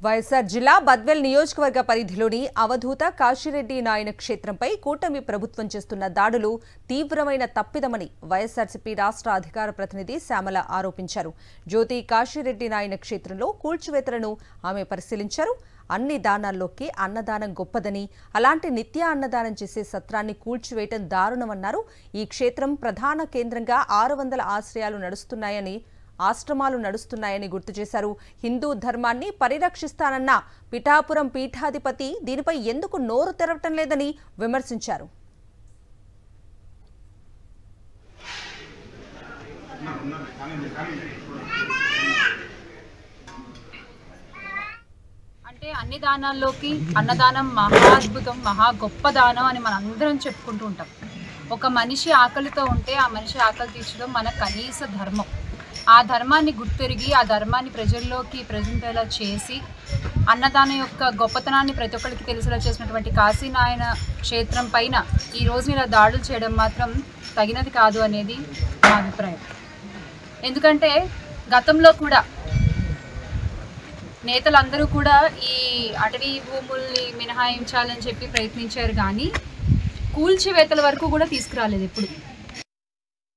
వైఎస్ఆర్ జిల్లా బద్వేల్ నియోజకవర్గ పరిధిలోని అవధూత కాశీరెడ్డి నాయన క్షేత్రంపై కూటమి ప్రభుత్వం చేస్తున్న దాడులు తీవ్రమైన తప్పిదమని వైఎస్ఆర్సీపీ రాష్ట్ర అధికార ప్రతినిధి శ్యామల ఆరోపించారు. జ్యోతి కాశీరెడ్డి నాయన క్షేత్రంలో కూల్చివేతలను ఆమె పరిశీలించారు. అన్ని దానాల్లోకి అన్నదానం గొప్పదని, అలాంటి నిత్య అన్నదానం చేసే సత్రాన్ని కూల్చివేయటం దారుణమన్నారు. ఈ క్షేత్రం ప్రధాన కేంద్రంగా 600 ఆశ్రమాలు నడుస్తున్నాయని గుర్తు చేశారు. హిందూ ధర్మాన్ని పరిరక్షిస్తానన్న పిఠాపురం పీఠాధిపతి దీనిపై ఎందుకు నోరు తెరవటం లేదని విమర్శించారు. అంటే అన్ని దానాల్లోకి అన్నదానం మహా అద్భుతం, మహా గొప్ప దానం అని మనం అందరం చెప్పుకుంటూ ఉంటాం. ఒక మనిషి ఆకలితో ఉంటే ఆ మనిషి ఆకలి తీర్చడం మన కనీస ధర్మం. ఆ ధర్మాన్ని గుర్తెరిగి ఆ ధర్మాన్ని ప్రజల్లోకి ప్రజెంటేలా చేసి అన్నదానం యొక్క గొప్పతనాన్ని ప్రతి ఒక్కరికి తెలిసేలా చేసినటువంటి కాశీనాయన క్షేత్రం పైన ఈ రోజు ఇలా దాడులు చేయడం మాత్రం తగినది కాదు అనేది నా అభిప్రాయం. ఎందుకంటే గతంలో కూడా నేతలందరూ కూడా ఈ అటవీ భూముల్ని మినహాయించాలని చెప్పి ప్రయత్నించారు, కానీ కూల్చివేతల వరకు కూడా తీసుకురాలేదు ఎప్పుడు.